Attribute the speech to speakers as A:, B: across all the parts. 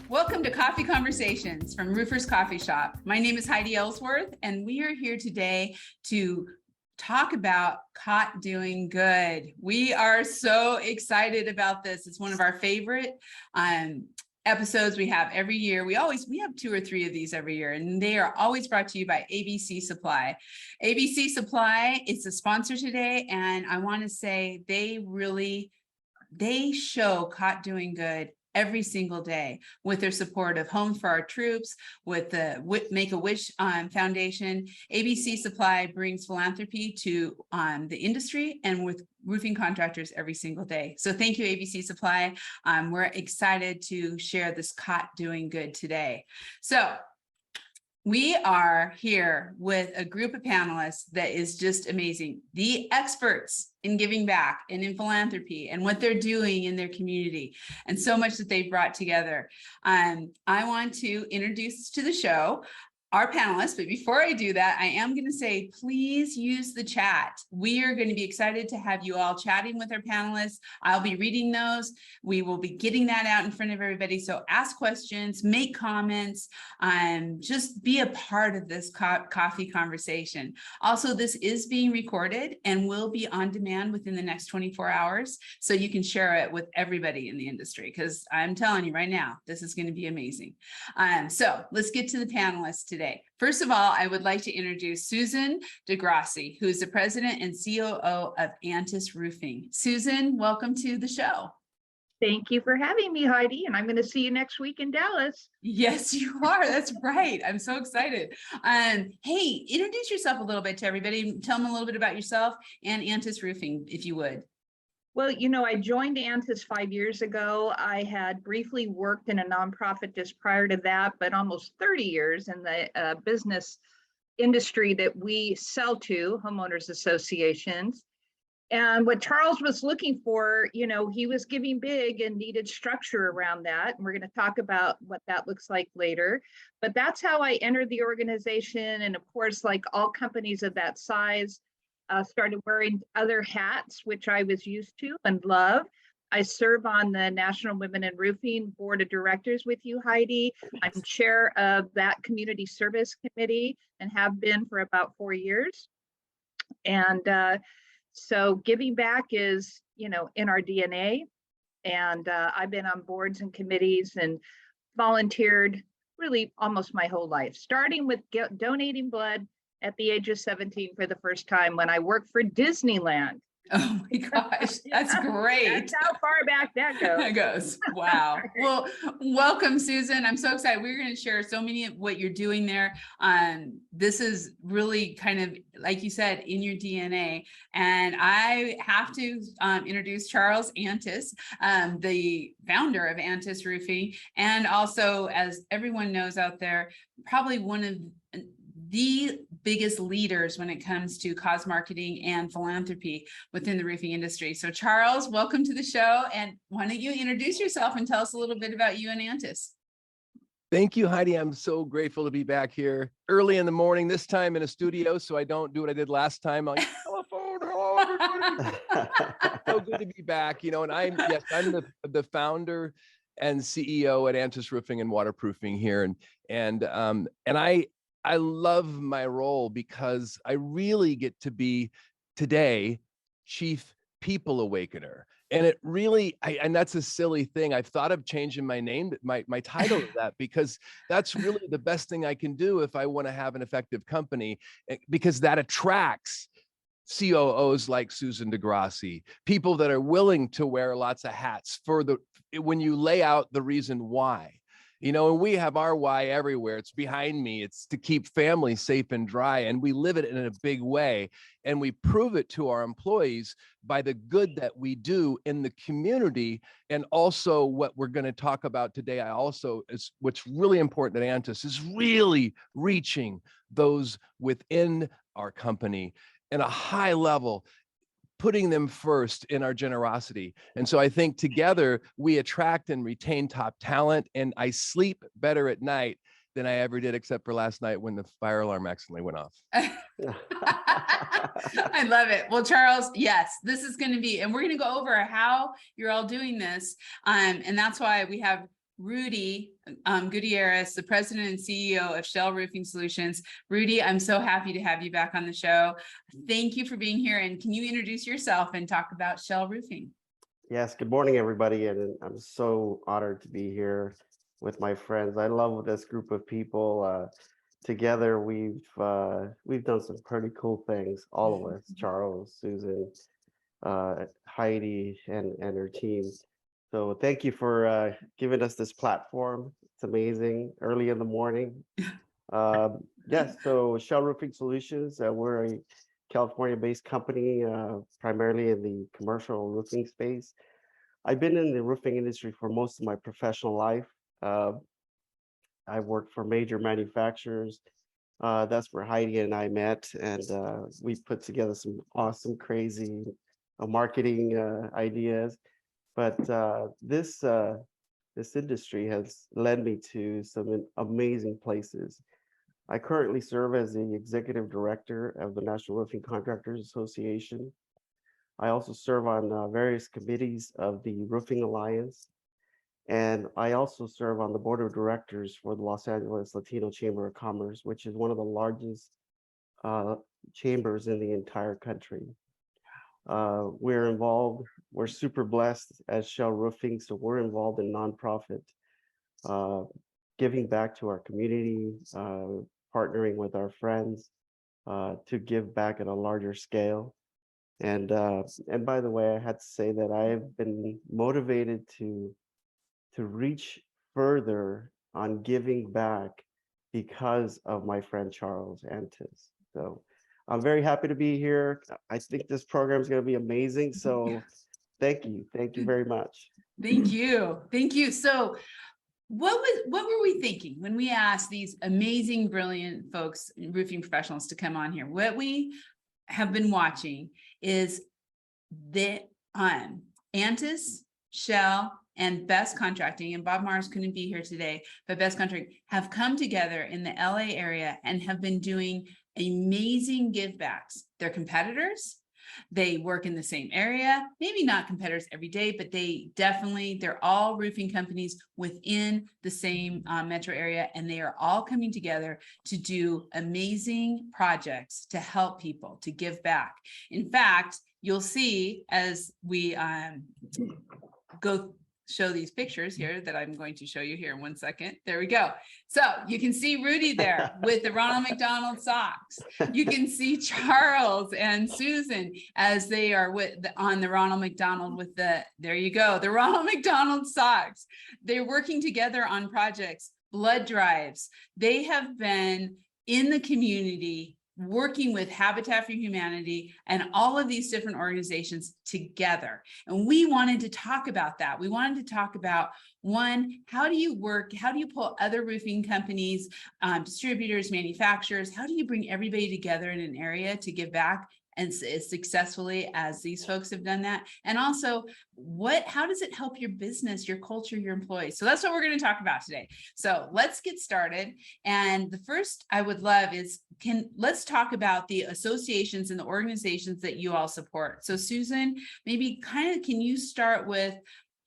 A: Welcome to Coffee Conversations from Roofer's Coffee Shop. My name is Heidi Ellsworth, and we are here today to talk about caught doing good. We are so excited about this. It's one of our favorite episodes we have every year. We have 2 or 3 of these every year, and they are always brought to you by ABC Supply. ABC Supply is the sponsor today, and I want to say they show caught doing good every single day with their support of Homes for Our Troops, with the Make-A-Wish Foundation. ABC Supply brings philanthropy to the industry and with roofing contractors every single day. So thank you, ABC Supply. We're excited to share this caught doing good today. So we are here with a group of panelists that is just amazing. The experts in giving back and in philanthropy and what they're doing in their community and so much that they've brought together. I want to introduce to the show our panelists, but before I do that, I am going to say, please use the chat. We are going to be excited to have you all chatting with our panelists. I'll be reading those. We will be getting that out in front of everybody. So ask questions, make comments, just be a part of this coffee conversation. Also, this is being recorded and will be on demand within the next 24 hours. So you can share it with everybody in the industry, because I'm telling you right now, this is going to be amazing. So let's get to the panelists today. First of all, I would like to introduce Susan Degrassi, who is the president and COO of Antis Roofing. Susan, welcome to the show.
B: Thank you for having me, Heidi, and I'm going to see you next week in Dallas.
A: Yes, you are. That's right. I'm so excited. Hey, introduce yourself a little bit to everybody. Tell them a little bit about yourself and Antis Roofing, if you would.
B: Well, I joined Antis 5 years ago. I had briefly worked in a nonprofit just prior to that, but almost 30 years in the business industry that we sell to, homeowners associations. And what Charles was looking for, he was giving big and needed structure around that. And we're going to talk about what that looks like later. But that's how I entered the organization. And of course, like all companies of that size, started wearing other hats, which I was used to and love. I serve on the National Women in Roofing Board of Directors with you, Heidi. I'm chair of that community service committee and have been for about 4 years. And so giving back is, in our DNA. And I've been on boards and committees and volunteered really almost my whole life, starting with donating blood at the age of 17 for the first time when I worked for Disneyland.
A: Oh my gosh, that's great.
B: That's how far back that goes.
A: That goes. Wow. Well, welcome, Susan. I'm so excited. We're going to share so many of what you're doing there. This is really kind of, like you said, in your DNA. And I have to introduce Charles Antis, the founder of Antis Roofing. And also, as everyone knows out there, probably one of the biggest leaders when it comes to cause marketing and philanthropy within the roofing industry. So Charles, welcome to the show. And why don't you introduce yourself and tell us a little bit about you and Antis?
C: Thank you, Heidi. I'm so grateful to be back here early in the morning, this time in a studio, so I don't do what I did last time on telephone. Hello, everybody. So good to be back, and I'm the founder and CEO at Antis Roofing and Waterproofing here. And I love my role because I really get to be today Chief People Awakener. And it really, and that's a silly thing. I've thought of changing my name, my title to that, because that's really the best thing I can do if I want to have an effective company, because that attracts COOs like Susan Degrassi, people that are willing to wear lots of hats when you lay out the reason why. And we have our why everywhere. It's behind me. It's to keep families safe and dry. And we live it in a big way. And we prove it to our employees by the good that we do in the community. And also what we're going to talk about today, is what's really important at Antis is really reaching those within our company in a high level, putting them first in our generosity. And so I think together we attract and retain top talent, and I sleep better at night than I ever did, except for last night when the fire alarm accidentally went off.
A: I love it. Well, Charles, yes, this is going to be, and we're going to go over how you're all doing this. And that's why we have Rudy Gutierrez, the president and CEO of Shell Roofing Solutions. Rudy, I'm so happy to have you back on the show. Thank you for being here. And can you introduce yourself and talk about Shell Roofing?
D: Yes, good morning, everybody. And I'm so honored to be here with my friends. I love this group of people. Together, we've done some pretty cool things, all of us, Charles, Susan, Heidi, and her team. So thank you for giving us this platform. It's amazing, early in the morning. Yes, so Shell Roofing Solutions, we're a California-based company, primarily in the commercial roofing space. I've been in the roofing industry for most of my professional life. I've worked for major manufacturers. That's where Heidi and I met, and we put together some awesome, crazy marketing ideas. But this industry has led me to some amazing places. I currently serve as the executive director of the National Roofing Contractors Association. I also serve on various committees of the Roofing Alliance, and I also serve on the board of directors for the Los Angeles Latino Chamber of Commerce, which is one of the largest chambers in the entire country. We're involved, we're super blessed as Shell Roofing, so we're involved in nonprofit, giving back to our community, partnering with our friends to give back at a larger scale. And by the way, I had to say that I have been motivated to reach further on giving back because of my friend Charles Antis. So I'm very happy to be here. I think this program is going to be amazing. So thank you very much.
A: Thank you. So what were we thinking when we asked these amazing, brilliant folks, roofing professionals, to come on here? What we have been watching is the Antis, Shell, and Best Contracting, and Bob Mars couldn't be here today, but Best Contracting have come together in the LA area and have been doing amazing give backs. They're competitors. They work in the same area, maybe not competitors every day, but they're all roofing companies within the same metro area, and they are all coming together to do amazing projects to help people, to give back. In fact, you'll see as we go show these pictures here that I'm going to show you here in 1 second. There we go. So you can see Rudy there with the Ronald McDonald socks. You can see Charles and Susan as they are on the Ronald McDonald with there you go, the Ronald McDonald socks. They're working together on projects, blood drives. They have been in the community working with Habitat for Humanity and all of these different organizations together. And we wanted to talk about that. We wanted to talk about, one, how do you pull other roofing companies, distributors, manufacturers, how do you bring everybody together in an area to give back and as successfully as these folks have done that? And also, how does it help your business, your culture, your employees? So that's what we're going to talk about today. So let's get started. And the first I would love is, let's talk about the associations and the organizations that you all support. So Susan, maybe can you start with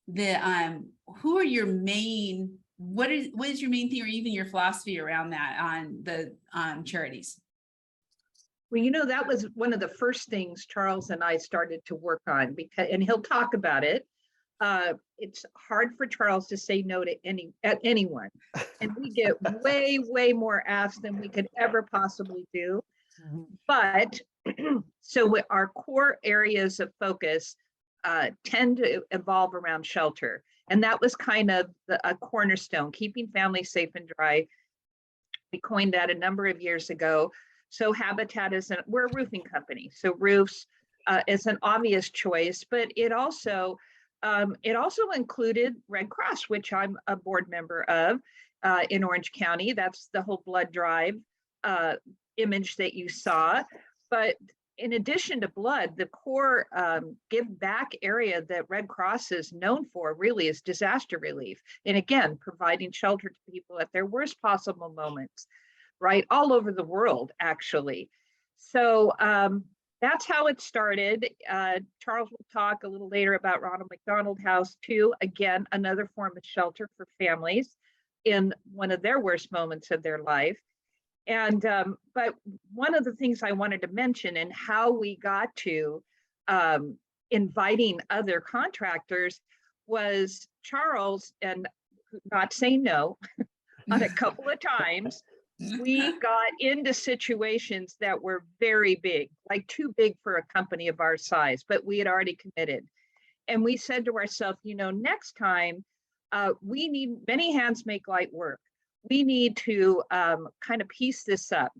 A: who are your main, what is your main thing, or even your philosophy around that on the charities?
B: Well, that was one of the first things Charles and I started to work on, and he'll talk about it. It's hard for Charles to say no to anyone. And we get way, way more asks than we could ever possibly do. But so our core areas of focus tend to evolve around shelter. And that was kind of a cornerstone, keeping families safe and dry. We coined that a number of years ago. So Habitat we're a roofing company. So roofs is an obvious choice, but it also included Red Cross, which I'm a board member of in Orange County. That's the whole blood drive image that you saw. But in addition to blood, the core give back area that Red Cross is known for really is disaster relief. And again, providing shelter to people at their worst possible moments, right? All over the world, actually. So that's how it started. Charles will talk a little later about Ronald McDonald House too. Again, another form of shelter for families in one of their worst moments of their life. And but one of the things I wanted to mention and how we got to inviting other contractors was Charles, and not saying no on a couple of times. We got into situations that were very big, like too big for a company of our size, but we had already committed. And we said to ourselves, next time we need, many hands make light work. We need to kind of piece this up.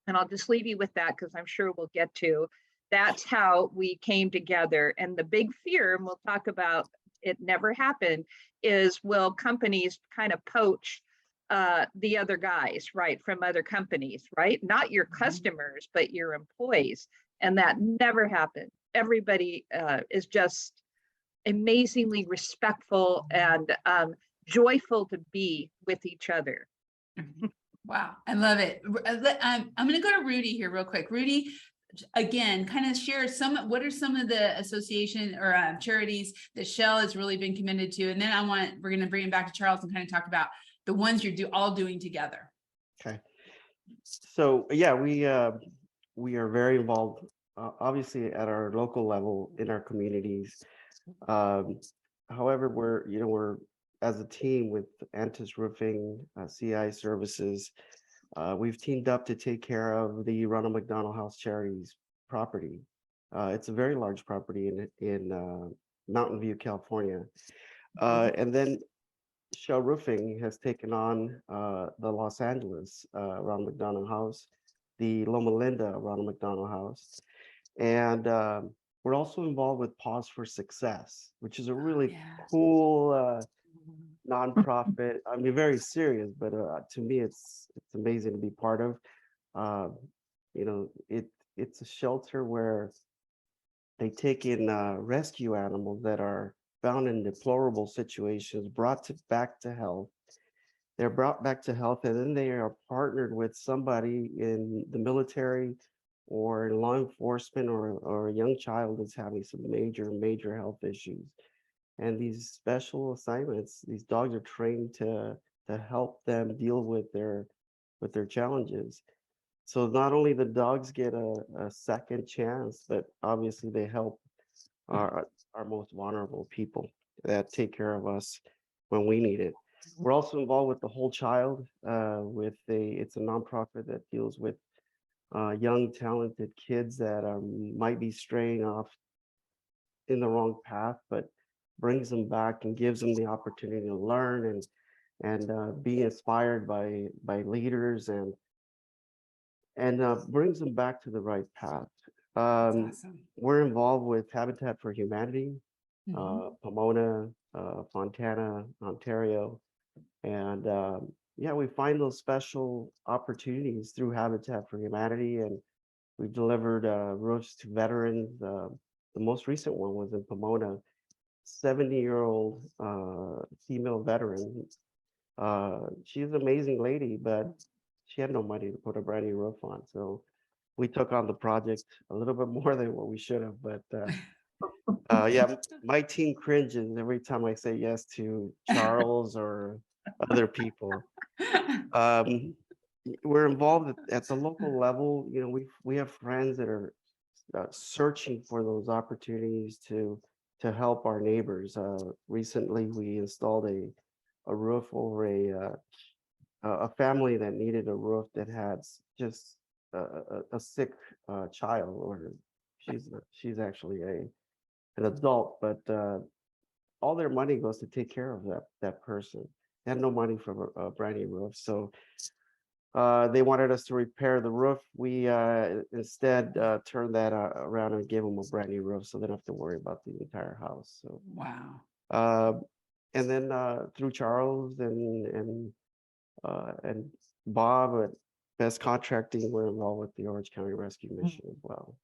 B: And I'll just leave you with that because I'm sure we'll get to. That's how we came together. And the big fear, and we'll talk about it never happened, is will companies kind of poach the other guys, right, from other companies, right? Not your customers, but your employees. And that never happened. Everybody is just amazingly respectful and joyful to be with each other.
A: Wow, I love it. I'm going to go to Rudy here real quick. Rudy, again, kind of share what are some of the association or charities that Shell has really been committed to, and then we're going to bring it back to Charles and kind of talk about the ones you're all doing together.
D: Okay. So yeah, we are very involved, obviously at our local level in our communities. However, we're as a team with Antis Roofing, CI Services. We've teamed up to take care of the Ronald McDonald House Charities property. It's a very large property in Mountain View, California. And then Shell Roofing has taken on the Los Angeles Ronald McDonald House, the Loma Linda Ronald McDonald House, and we're also involved with Pause for Success, which is a really cool nonprofit. I mean, very serious, but to me, it's amazing to be part of. It's a shelter where they take in rescue animals that are found in deplorable situations, back to health. They're brought back to health, and then they are partnered with somebody in the military or in law enforcement or a young child that's having some major health issues. And these special assignments, these dogs are trained to help them deal with their challenges. So not only the dogs get a second chance, but obviously they help our most vulnerable people that take care of us when we need it. We're also involved with the Whole Child. It's a nonprofit that deals with young, talented kids that might be straying off in the wrong path, but brings them back and gives them the opportunity to learn and be inspired by leaders and brings them back to the right path.
A: Awesome.
D: We're involved with Habitat for Humanity, Pomona, Fontana, Ontario, and we find those special opportunities through Habitat for Humanity, and we delivered roofs to veterans. The most recent one was in Pomona. 70-year-old female veteran. She's an amazing lady, but she had no money to put a brand new roof on. So we took on the project a little bit more than what we should have. But my team cringes every time I say yes to Charles or other people. We're involved at the local level. We have friends that are searching for those opportunities to help our neighbors. Recently, we installed a roof over a family that needed a roof that had just a sick child, or she's actually an adult, but all their money goes to take care of that person. They had no money for a brand new roof, so they wanted us to repair the roof. We instead turned that around and gave them a brand new roof, so they don't have to worry about the entire house. So
A: wow.
D: And then through Charles and Bob at Best Contracting, we're involved with the Orange County Rescue Mission as well.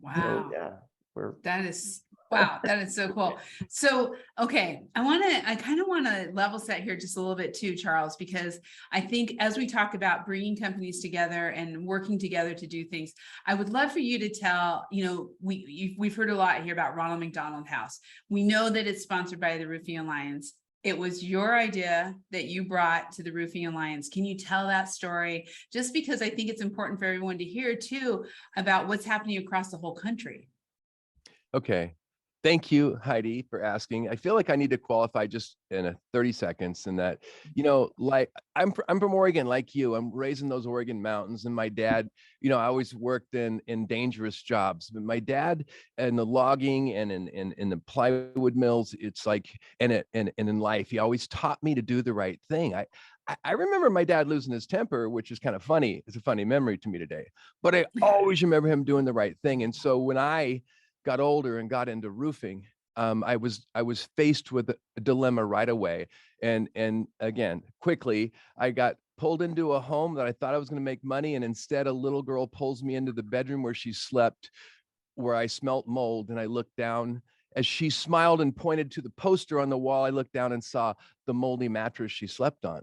A: Wow.
D: So yeah,
A: that is Wow, that is so cool. So, okay, I kind of want to level set here just a little bit too, Charles, because I think as we talk about bringing companies together and working together to do things, I would love for you to tell, we've heard a lot here about Ronald McDonald House. We know that it's sponsored by the Roofing Alliance. It was your idea that you brought to the Roofing Alliance. Can you tell that story? Just because I think it's important for everyone to hear too about what's happening across the whole country.
C: Okay. Thank you, Heidi, for asking. I feel like I need to qualify just in a 30 seconds in that, like I'm from Oregon, like you. I'm raised in those Oregon mountains, and my dad, I always worked in dangerous jobs. But my dad, in the logging and in the plywood mills, it's like, and in life, he always taught me to do the right thing. I remember my dad losing his temper, which is kind of funny. It's a funny memory to me today. But I always remember him doing the right thing. And so when I got older and got into roofing, I was faced with a dilemma right away. And again, quickly, I got pulled into a home that I thought I was going to make money. And instead, a little girl pulls me into the bedroom where she slept, where I smelt mold. And I looked down as she smiled and pointed to the poster on the wall. I looked down and saw the moldy mattress she slept on.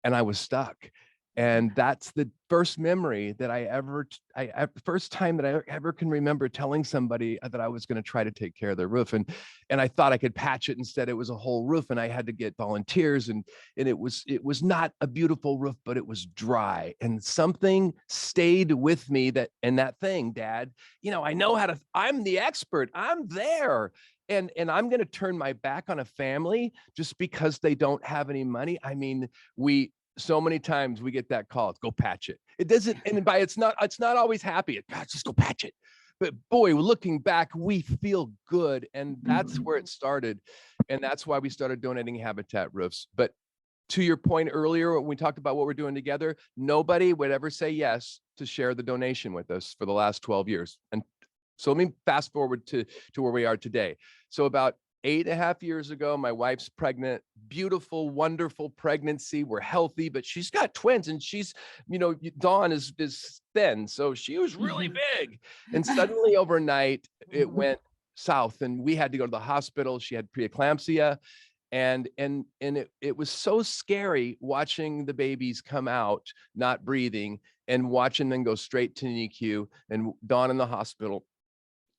C: And I was stuck. And that's the first memory that first time that I ever can remember telling somebody that I was going to try to take care of their roof. And I thought I could patch it. Instead, it was a whole roof, and I had to get volunteers. And it was not a beautiful roof, but it was dry. And something stayed with me that thing, Dad, I know I'm the expert. I'm there. And I'm going to turn my back on a family just because they don't have any money. I mean, so many times we get that call, go patch it. It doesn't, and it's not always happy. God, just go patch it. But boy, looking back, we feel good. And that's where it started. And that's why we started donating habitat roofs. But to your point earlier, when we talked about what we're doing together, nobody would ever say yes to share the donation with us for the last 12 years. And so let me fast forward to where we are today. So about 8.5 years ago, my wife's pregnant, beautiful, wonderful pregnancy. We're healthy, but she's got twins, and she's, Dawn is thin. So she was really big. And suddenly overnight, it went south, and we had to go to the hospital. She had preeclampsia. And it was so scary watching the babies come out, not breathing, and watching them go straight to NICU and Dawn in the hospital.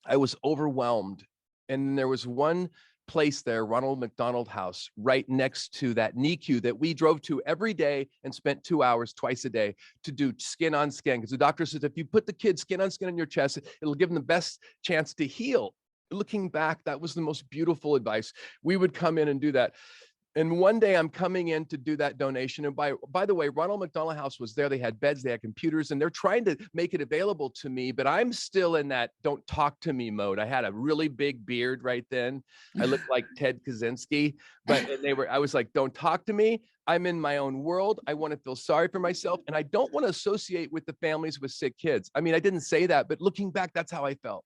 C: I was overwhelmed. And there was one place there, Ronald McDonald House, right next to that NICU that we drove to every day and spent 2 hours twice a day to do skin on skin. Because the doctor says, if you put the kid skin on skin on your chest, it'll give them the best chance to heal. Looking back, that was the most beautiful advice. We would come in and do that. And one day I'm coming in to do that donation. And by the way, Ronald McDonald House was there. They had beds, they had computers, and they're trying to make it available to me, but I'm still in that don't talk to me mode. I had a really big beard right then. I looked like Ted Kaczynski, but I was like, don't talk to me. I'm in my own world. I want to feel sorry for myself. And I don't want to associate with the families with sick kids. I mean, I didn't say that, but looking back, that's how I felt.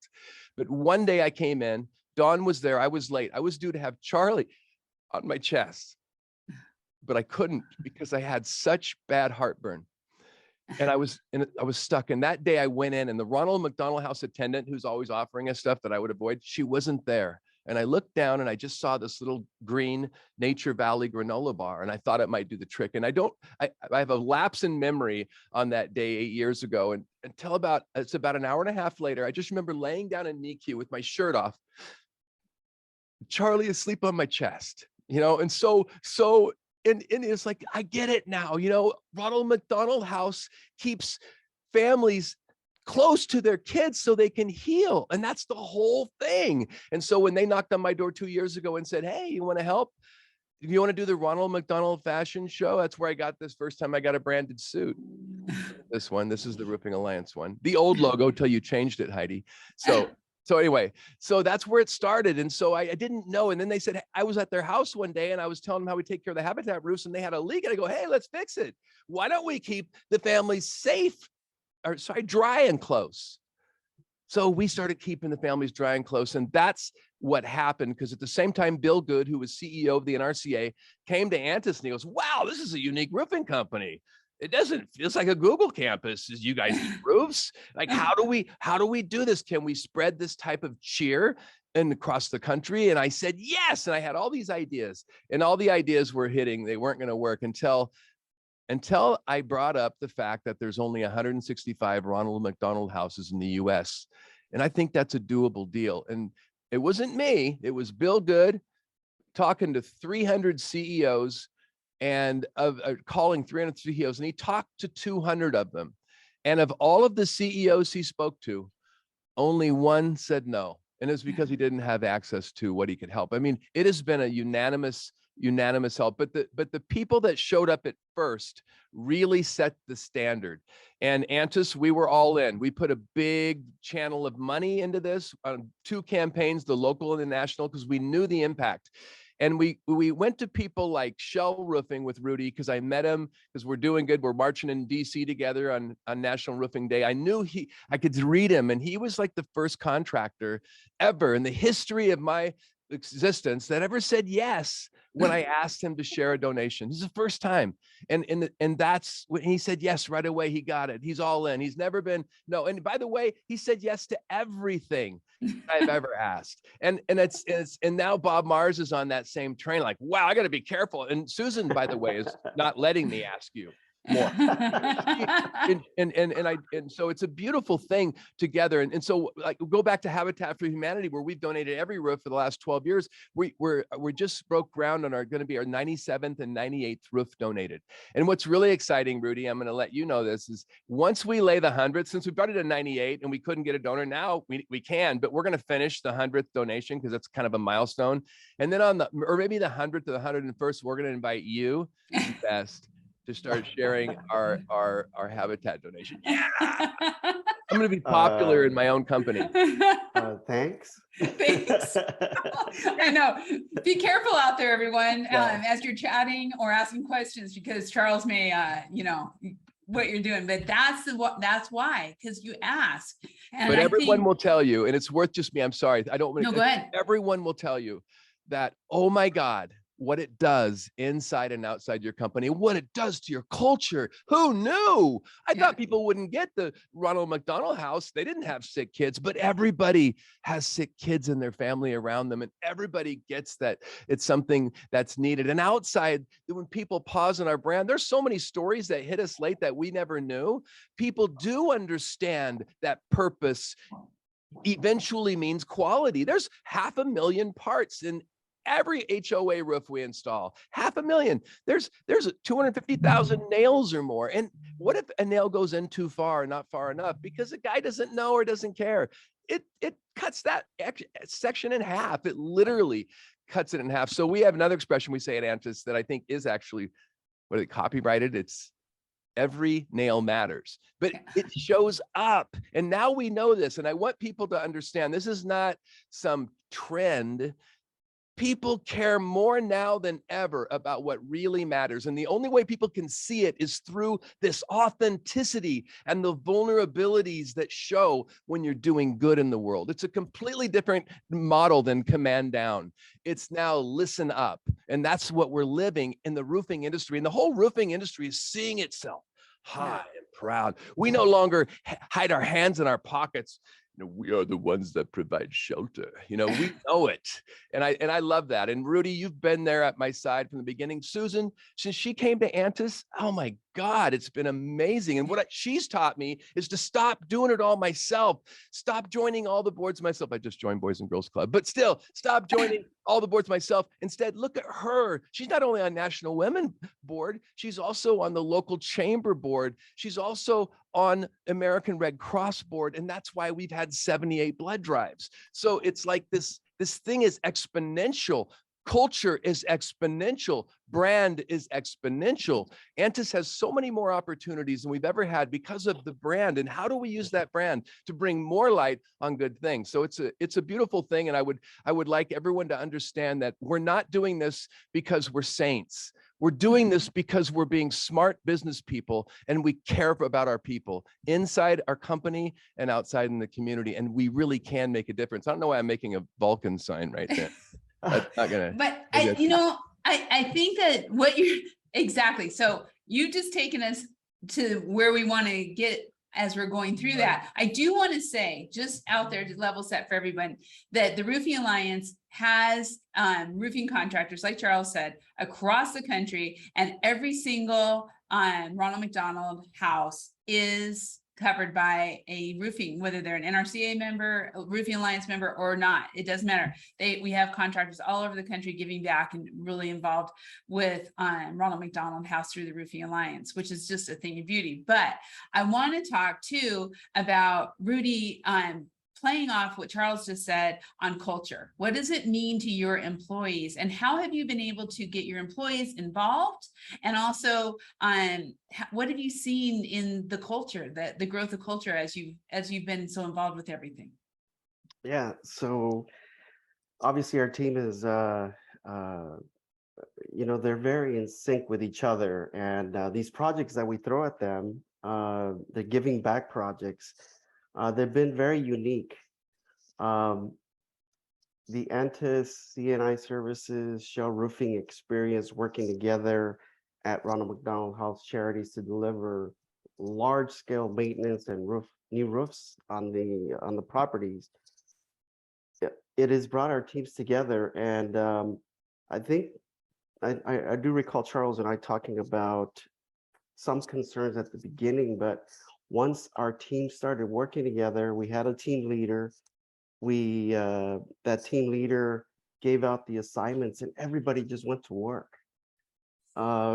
C: But one day I came in, Dawn was there. I was late. I was due to have Charlie on my chest, but I couldn't because I had such bad heartburn, and I was stuck. And that day I went in, and the Ronald McDonald House attendant, who's always offering us stuff that I would avoid, she wasn't there. And I looked down and I just saw this little green Nature Valley granola bar, and I thought it might do the trick. And I have a lapse in memory on that day 8 years ago. And until it's about an hour and a half later, I just remember laying down in NICU with my shirt off, Charlie asleep on my chest. And so and it's like, I get it now. Ronald McDonald House keeps families close to their kids so they can heal. And that's the whole thing. And so when they knocked on my door 2 years ago and said, hey, you want to help? If you want to do the Ronald McDonald fashion show, that's where I got this first time I got a branded suit. This is the Roofing Alliance one. The old logo till you changed it, Heidi. So anyway, so that's where it started. And so I didn't know. And then they said, I was at their house one day and I was telling them how we take care of the habitat roofs, and they had a leak. And I go, hey, let's fix it. Why don't we keep the families safe, dry and close? So we started keeping the families dry and close. And that's what happened, because at the same time, Bill Good, who was CEO of the NRCA, came to Antis and he goes, wow, this is a unique roofing company. it doesn't, it's like a Google campus. Is you guys need roofs? Like, how do we do this? Can we spread this type of cheer and across the country? And I said, yes. And I had all these ideas, and all the ideas were hitting. They weren't going to work until I brought up the fact that there's only 165 Ronald McDonald houses in the US. And I think that's a doable deal. And it wasn't me, it was Bill Good talking to 300 CEOs and calling 300 CEOs. And he talked to 200 of them. And of all of the CEOs he spoke to, only one said no. And it's because he didn't have access to what he could help. I mean, it has been a unanimous help, but the people that showed up at first really set the standard. And Antis, we were all in. We put a big channel of money into this on 2 campaigns, the local and the national, because we knew the impact. And we went to people like Shell Roofing with Rudy, because I met him, because we're doing good. We're marching in DC together on National Roofing Day. I knew I could read him, and he was like the first contractor ever in the history of my existence that ever said yes when I asked him to share a donation. This is the first time. And that's when he said yes right away. He got it. He's all in. He's never been, no. And by the way, he said yes to everything I've ever asked. And now Bob Mars is on that same train. Like, wow, I got to be careful. And Susan, by the way, is not letting me ask you more. And so it's a beautiful thing together. And so, like, go back to Habitat for Humanity, where we've donated every roof for the last 12 years. We just broke ground on going to be our 97th and 98th roof donated. And what's really exciting, Rudy, I'm going to let you know this, is once we lay the 100th, since we started at 98 and we couldn't get a donor, now we can, but we're going to finish the 100th donation because it's kind of a milestone. And then or maybe the 100th to the 101st, we're going to invite you, best, to start sharing our habitat donation. Yeah. I'm going to be popular in my own company.
D: Thanks.
A: Thanks. I know. Be careful out there, everyone, as you're chatting or asking questions, because Charles may, what you're doing, but that's why, because you ask. And
C: but everyone will tell you, and it's worth just me. I'm sorry. I don't want to.
A: No, go ahead.
C: Everyone will tell you that, oh my God, what it does inside and outside your company, what it does to your culture. Who knew? I thought people wouldn't get the Ronald McDonald House. They didn't have sick kids, but everybody has sick kids in their family around them. And everybody gets that it's something that's needed. And outside, when people pause on our brand, there's so many stories that hit us late that we never knew. People do understand that purpose eventually means quality. There's 500,000 parts in every HOA roof we install. 500,000. There's 250,000 nails or more. And what if a nail goes in too far, not far enough, because the guy doesn't know or doesn't care? It cuts that section in half. It literally cuts it in half. So we have another expression we say at Antis that I think is actually, copyrighted. It's every nail matters, but it shows up. And now we know this. And I want people to understand this is not some trend. People care more now than ever about what really matters. And the only way people can see it is through this authenticity and the vulnerabilities that show when you're doing good in the world. It's a completely different model than command down. It's now listen up. And that's what we're living in the roofing industry. And the whole roofing industry is seeing itself high and proud. We no longer hide our hands in our pockets. We are the ones that provide shelter. We know it. And I love that. And Rudy, you've been there at my side from the beginning. Susan, since she came to Antis, oh my God, it's been amazing. And what she's taught me is to stop doing it all myself. Stop joining all the boards myself. I just joined Boys and Girls Club, but still stop joining all the boards myself. Instead, look at her. She's not only on National Women Board, she's also on the local chamber board. She's also on American Red Cross board. And that's why we've had 78 blood drives. So it's like this thing is exponential. Culture is exponential. Brand is exponential. Antis has so many more opportunities than we've ever had because of the brand. And how do we use that brand to bring more light on good things? So it's a beautiful thing. And I would like everyone to understand that we're not doing this because we're saints. We're doing this because we're being smart business people and we care about our people inside our company and outside in the community. And we really can make a difference. I don't know why I'm making a Vulcan sign right there. That's not gonna.
A: But I think that what you're exactly. So you've just taken us to where we want to get as we're going through that. I do want to say, just out there to level set for everyone, that the Roofing Alliance has roofing contractors, like Charles said, across the country, and every single Ronald McDonald house is covered by a roofing, whether they're an NRCA member, a Roofing Alliance member or not. It doesn't matter. We have contractors all over the country giving back and really involved with Ronald McDonald House through the Roofing Alliance, which is just a thing of beauty. But I want to talk too about Rudy playing off what Charles just said on culture. What does it mean to your employees, and how have you been able to get your employees involved? And also, what have you seen in the culture, the growth of culture as you've been so involved with everything?
D: Yeah, so obviously our team is, they're very in sync with each other, and these projects that we throw at them, the giving back projects, they've been very unique. The Antis CNI Services, Shell Roofing experience working together at Ronald McDonald House Charities to deliver large-scale maintenance and new roofs on the properties. It has brought our teams together, and I think I do recall Charles and I talking about some concerns at the beginning, but once our team started working together, we had a team leader. That team leader gave out the assignments, and everybody just went to work,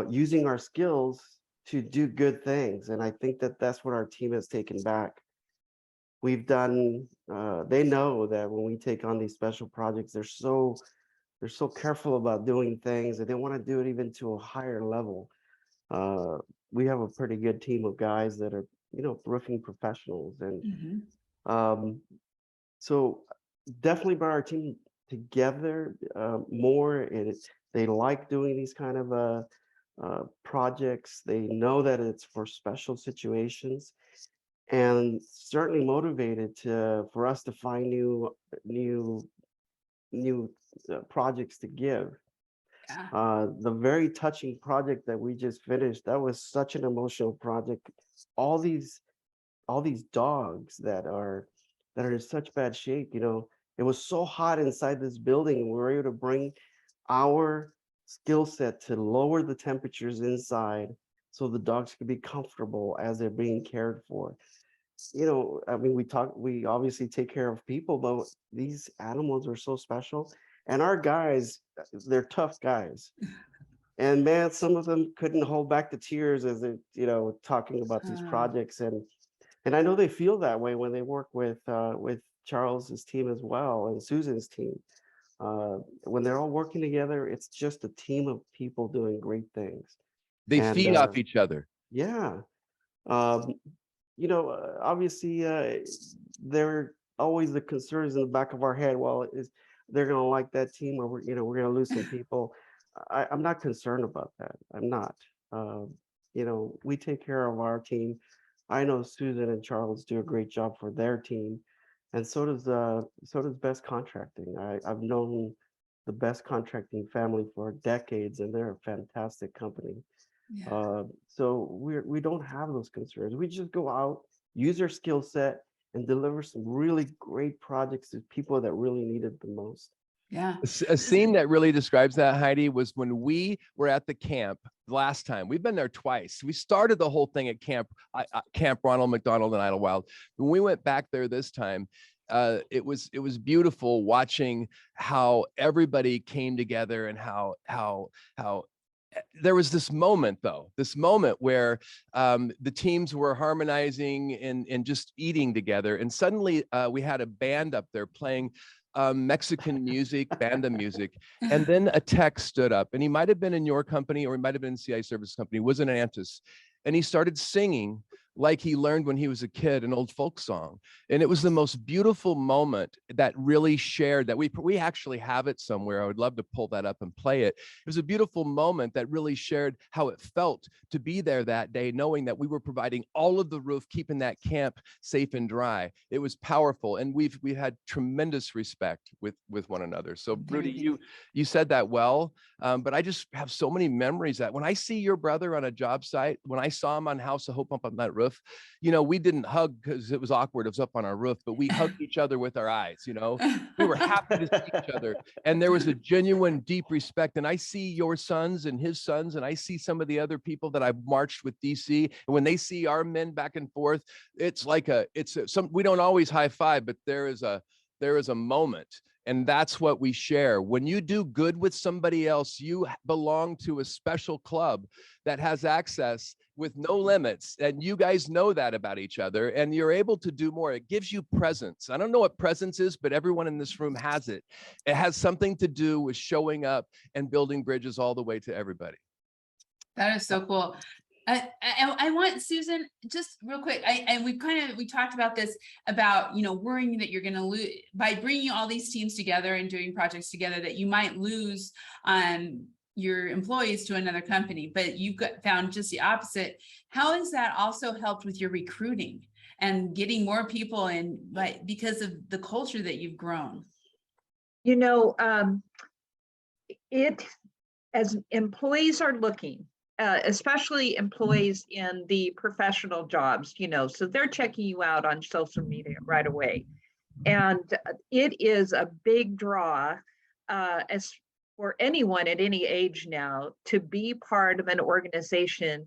D: using our skills to do good things. And I think that that's what our team has taken back. We've done. They know that when we take on these special projects, they're so careful about doing things, and they want to do it even to a higher level. We have a pretty good team of guys that are, roofing professionals, and so definitely brought our team together more. And they like doing these kind of projects. They know that it's for special situations, and certainly motivated for us to find new projects to give. The very touching project that we just finished, that was such an emotional project. All these dogs that are in such bad shape, it was so hot inside this building, and we were able to bring our skill set to lower the temperatures inside so the dogs could be comfortable as they're being cared for. We obviously take care of people, but these animals are so special. And our guys, they're tough guys. And man, some of them couldn't hold back the tears as they're, talking about these projects. And I know they feel that way when they work with Charles's team as well, and Susan's team. When they're all working together, it's just a team of people doing great things.
C: They feed off each other.
D: Yeah. Obviously, there are always the concerns in the back of our head. Well, they're going to like that team, or we're going to lose some people. I'm not concerned about that. I'm not. We take care of our team. I know Susan and Charles do a great job for their team, and so does Best Contracting. I've known the Best Contracting family for decades, and they're a fantastic company. Yeah. So we don't have those concerns. We just go out, use our skill set, and deliver some really great projects to people that really need it the most.
A: Yeah.
C: A scene that really describes that, Heidi, was when we were at the camp last time. We've been there twice. We started the whole thing at Camp Ronald McDonald in Idlewild. When we went back there this time, it was beautiful watching how everybody came together, and how there was this moment where the teams were harmonizing and just eating together. And suddenly we had a band up there playing Mexican music, banda music. And then a tech stood up, and he might've been in your company, or he might've been in CI Service Company, was an Antis. And he started singing like he learned when he was a kid, an old folk song. And it was the most beautiful moment that really shared that we actually have it somewhere. I would love to pull that up and play it. It was a beautiful moment that really shared how it felt to be there that day, knowing that we were providing all of the roof, keeping that camp safe and dry. It was powerful. And we had tremendous respect with one another. So Rudy, you said that well, but I just have so many memories that when I see your brother on a job site, when I saw him on House of Hope up on that roof, you know, we didn't hug because it was awkward. It was up on our roof, but we hugged each other with our eyes, you know, we were happy to see each other. And there was a genuine, deep respect. And I see your sons and his sons, and I see some of the other people that I've marched with DC. And when they see our men back and forth, it's like we don't always high five, but there is a moment. And that's what we share. When you do good with somebody else, you belong to a special club that has access with no limits. And you guys know that about each other, and you're able to do more. It gives you presence. I don't know what presence is, but everyone in this room has it. It has something to do with showing up and building bridges all the way to everybody.
A: That is so cool. I want Susan, just real quick. We talked about this, about, you know, worrying that you're going to lose by bringing all these teams together and doing projects together, that you might lose your employees to another company, but you've found just the opposite. How has that also helped with your recruiting and getting more people in, because of the culture that you've grown?
B: You know, as employees are looking, especially employees in the professional jobs, you know, so they're checking you out on social media right away. And it is a big draw as for anyone at any age now to be part of an organization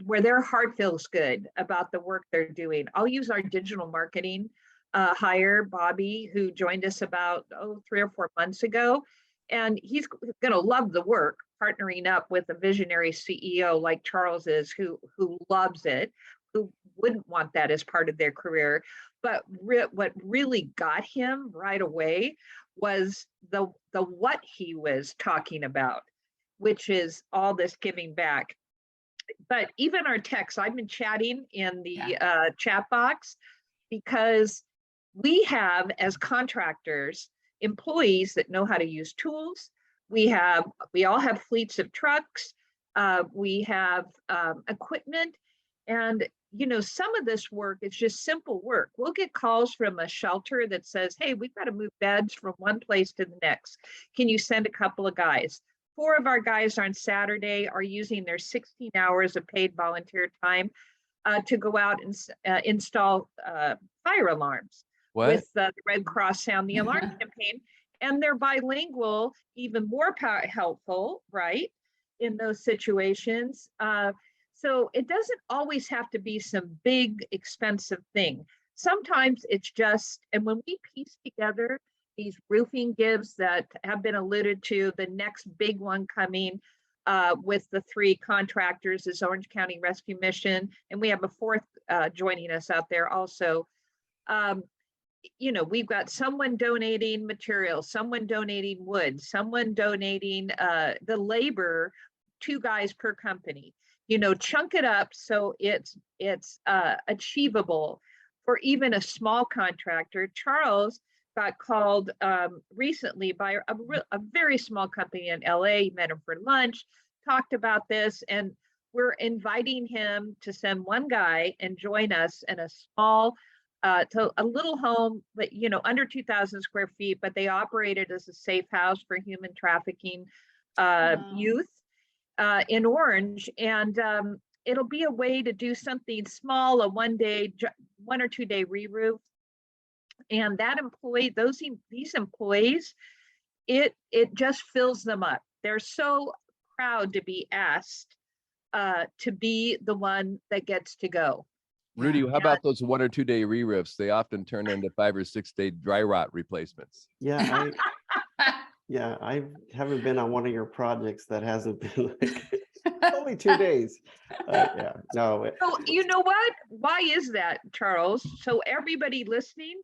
B: where their heart feels good about the work they're doing. I'll use our digital marketing hire, Bobby, who joined us about 3 or 4 months ago. And he's going to love the work, partnering up with a visionary CEO like Charles is, who loves it, who wouldn't want that as part of their career. But what really got him right away was the what he was talking about, which is all this giving back. But even our texts, I've been chatting in the chat box, because we have, as contractors, employees that know how to use tools. We all have fleets of trucks. We have equipment, and you know, some of this work is just simple work. We'll get calls from a shelter that says, "Hey, we've got to move beds from one place to the next. Can you send a couple of guys?" 4 of our guys on Saturday are using their 16 hours of paid volunteer time to go out and install fire alarms.
C: What?
B: With the Red Cross Sound the Alarm campaign. And they're bilingual, even more helpful, right, in those situations. So it doesn't always have to be some big, expensive thing. Sometimes it's just, and when we piece together these roofing gives that have been alluded to, the next big one coming with the 3 contractors is Orange County Rescue Mission, and we have a 4th joining us out there also. You know, we've got someone donating materials, someone donating wood, someone donating the labor, 2 guys per company. You know, chunk it up so it's achievable for even a small contractor. Charles got called recently by a very small company in LA. He met him for lunch, talked about this, and we're inviting him to send 1 guy and join us in a small to a little home, but you know, under 2,000 square feet, but they operated as a safe house for human trafficking youth in Orange. And it'll be a way to do something small, a 1 or 2 day re-roof. And that employee, these employees, it just fills them up. They're so proud to be asked to be the one that gets to go.
C: Rudy, how about those 1 or 2 day re-roofs? They often turn into 5 or 6 day dry rot replacements.
D: Yeah, I haven't been on one of your projects that hasn't been like only 2 days. Yeah, no.
B: So you know what? Why is that, Charles? So everybody listening,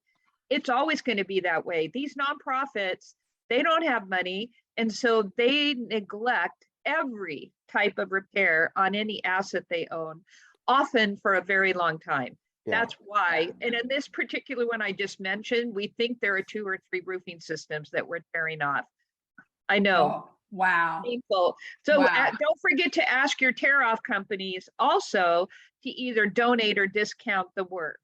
B: it's always going to be that way. These nonprofits, they don't have money, and so they neglect every type of repair on any asset they own. often for a very long time.
D: Yeah.
B: That's why. And in this particular one I just mentioned, we think there are 2 or 3 roofing systems that we're tearing off. I know.
A: Oh, wow.
B: Painful. So
A: Wow.
B: don't forget to ask your tear off companies also to either donate or discount the work.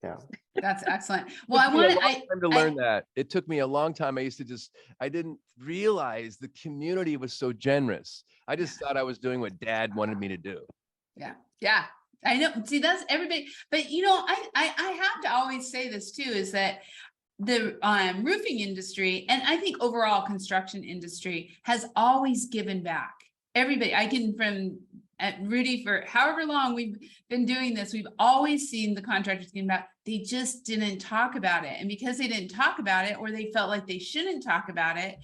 D: Yeah.
A: That's excellent. Well, I
C: Took me a
A: want
C: long time to learn that. It took me a long time. I didn't realize the community was so generous. I just thought I was doing what Dad wanted me to do.
A: Yeah. I know. See, that's everybody. But I have to always say this too, is that the roofing industry, and I think overall construction industry, has always given back. Everybody, from at Rudy, for however long we've been doing this, we've always seen the contractors giving back. They just didn't talk about it. And because they didn't talk about it, or they felt like they shouldn't talk about it,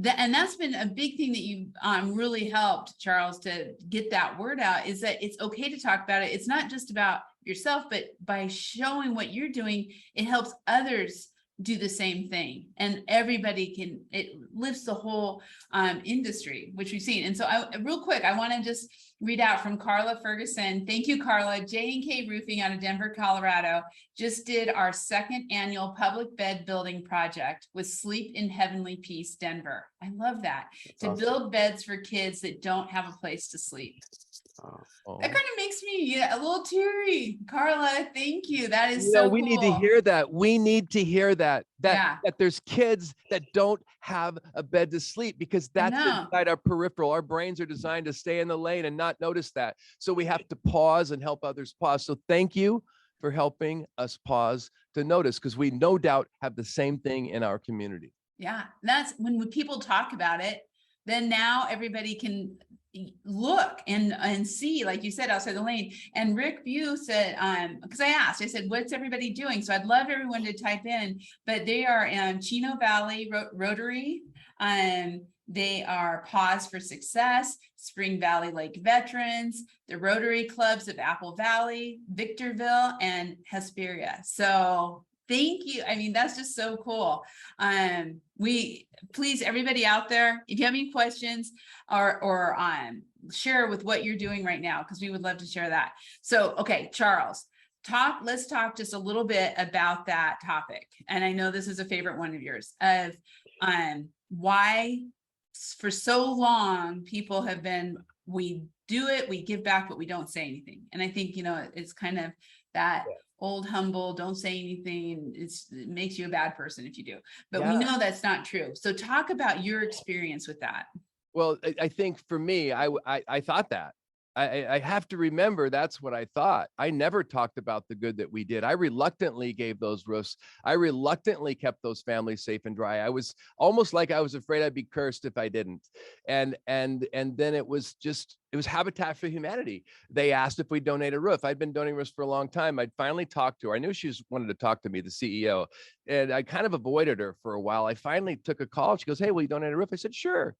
A: and that's been a big thing that you really helped, Charles, to get that word out, is that it's okay to talk about it. It's not just about yourself, but by showing what you're doing, it helps others do the same thing, and everybody it lifts the whole industry, which we've seen. And so real quick, I want to just read out from Carla Ferguson. Thank you, Carla. J&K Roofing out of Denver, Colorado, just did our 2nd annual public bed building project with Sleep in Heavenly Peace, Denver. I love that.
D: That's
A: to
D: awesome.
A: build beds for kids that don't have a place to sleep.
D: Oh,
A: That kind of makes me a little teary. Carla, thank you. That is so
C: we
A: cool.
C: need to hear that. We need to hear that
A: Yeah.
C: there's kids that don't have a bed to sleep, because that's
A: know.
C: inside our peripheral. Our brains are designed to stay in the lane and not notice that. So we have to pause and help others pause. So thank you for helping us pause to notice, because we no doubt have the same thing in our community.
A: Yeah, that's when people talk about it, then now everybody can look and see, like you said, outside the lane. And Rick View said, because I said, what's everybody doing? So I'd love everyone to type in, but they are Chino Valley Rotary. They are Pause for Success, Spring Valley Lake Veterans, the Rotary Clubs of Apple Valley, Victorville, and Hesperia. So thank you. I mean, that's just so cool. Please, everybody out there, if you have any questions or share with what you're doing right now, because we would love to share that. So, okay, Charles, let's talk just a little bit about that topic. And I know this is a favorite one of yours, of why for so long people have been, we do it, we give back, but we don't say anything. And I think, it's kind of that old humble, don't say anything. It makes you a bad person if you do, but we know that's not true. So talk about your experience with that.
C: Well, I think for me, I thought that. I have to remember that's what I thought. I never talked about the good that we did. I reluctantly gave those roofs. I reluctantly kept those families safe and dry. I was almost like I was afraid I'd be cursed if I didn't. And then it was Habitat for Humanity. They asked if we'd donate a roof. I'd been donating roofs for a long time. I'd finally talked to her. I knew she wanted to talk to me, the CEO, and I kind of avoided her for a while. I finally took a call. She goes, "Hey, will you donate a roof?" I said, "Sure."